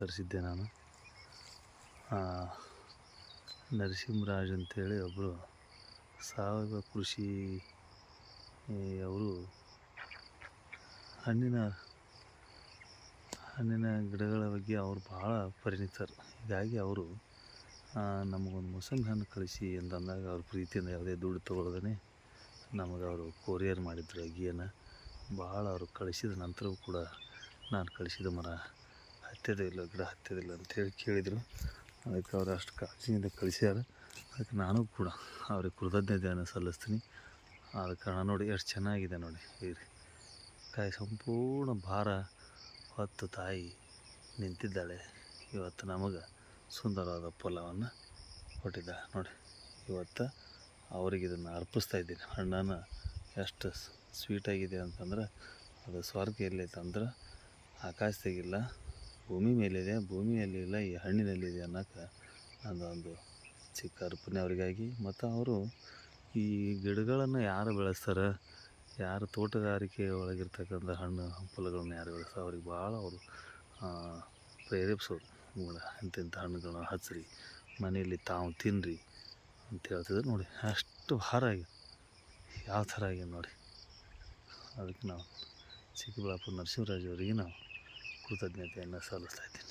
ತರಿಸಿದ್ದೆ ನಾನು. ನರಸಿಂಹರಾಜ್ ಅಂತೇಳಿ ಒಬ್ಬರು ಸಾವಯವ ಕೃಷಿ ಅವರು ಹಣ್ಣಿನ ಗಿಡಗಳ ಬಗ್ಗೆ ಅವರು ಭಾಳ ಪರಿಣಿತರು. ಹೀಗಾಗಿ ಅವರು ನಮಗೊಂದು ಮೂಸಂಬಿ ಹಣ್ಣು ಕಳಿಸಿ ಅಂತಂದಾಗ ಅವ್ರ ಪ್ರೀತಿಯಿಂದ ಯಾವುದೇ ದುಡ್ಡು ತೊಗೊಳ್ದೇ ನಮಗೆ ಅವರು ಕೊರಿಯರ್ ಮಾಡಿದ್ರು ಅಗಿಯನ್ನು. ಭಾಳ ಅವರು ಕಳಿಸಿದ ನಂತರವೂ ಕೂಡ ನಾನು ಕಳಿಸಿದ ಮರ ಹತ್ತೋದಿಲ್ಲ, ಗಿಡ ಹತ್ತೋದಿಲ್ಲ ಅಂಥೇಳಿ ಕೇಳಿದರು. ಅದಕ್ಕೆ ಅವ್ರು ಅಷ್ಟು ಕಾಳಜಿಯಿಂದ ಕಳಿಸ್ಯಾರ. ಅದಕ್ಕೆ ನಾನು ಕೂಡ ಅವ್ರಿಗೆ ಕೃತಜ್ಞತೆಯನ್ನು ಸಲ್ಲಿಸ್ತೀನಿ. ಆದ ಕಾರಣ ನೋಡಿ ಎಷ್ಟು ಚೆನ್ನಾಗಿದೆ ನೋಡಿ. ಈ ಕಾಯಿ ಸಂಪೂರ್ಣ ಭಾರ ಹೊತ್ತು ತಾಯಿ ನಿಂತಿದ್ದಾಳೆ. ಇವತ್ತು ನಮಗೆ ಸುಂದರವಾದ ಫಲವನ್ನು ಕೊಟ್ಟಿದ್ದಾಳೆ ನೋಡಿ. ಇವತ್ತು ಅವ್ರಿಗೆ ಇದನ್ನು ಅರ್ಪಿಸ್ತಾ ಇದ್ದೀನಿ. ಹಣ್ಣನ್ನು ಎಷ್ಟು ಸ್ವೀಟಾಗಿದೆ ಅಂತಂದ್ರೆ ಅದು ಸ್ವರ್ಗ ಎಲ್ಲೈತೆ ಅಂದ್ರೆ ಆಕಾಶದಾಗಿಲ್ಲ, ಭೂಮಿ ಮೇಲಿದೆ, ಭೂಮಿಯಲ್ಲಿಲ್ಲ, ಈ ಹಣ್ಣಿನಲ್ಲಿದೆ ಅನ್ನೋಕ್ಕೆ ನನ್ನದೊಂದು ಚಿಕ್ಕ ಅರ್ಪಣೆ ಅವರಿಗಾಗಿ. ಮತ್ತು ಅವರು ಈ ಗಿಡಗಳನ್ನು ಯಾರು ಬೆಳೆಸ್ತಾರೆ, ಯಾರು ತೋಟಗಾರಿಕೆ ಒಳಗಿರ್ತಕ್ಕಂಥ ಹಣ್ಣು ಹಂಪಲುಗಳನ್ನ ಯಾರು ಬೆಳೆಸ್ತಾರೆ ಅವ್ರಿಗೆ ಭಾಳ ಅವರು ಪ್ರೇರೇಪಿಸೋರು. ಇಂಥ ಹಣ್ಣುಗಳನ್ನ ಹಚ್ಚಿರಿ, ಮನೆಯಲ್ಲಿ ತಾವು ತಿನ್ನಿರಿ ಅಂತ ಹೇಳ್ತಿದ್ರು ನೋಡಿ. ಅಷ್ಟು ಭಾರ ಆಗಿದೆ, ಯಾವ ಥರ ಆಗಿದೆ ನೋಡಿ. ಅದಕ್ಕೆ ನಾವು ಚಿಕ್ಕಬಳ್ಳಾಪುರ ನರಸಿಂಹರಾಜ್ ಅವರಿಗೆ ನಾವು ಕೃತಜ್ಞತೆಯನ್ನು ಸಲ್ಲಿಸ್ತಾ ಇದ್ದೀನಿ.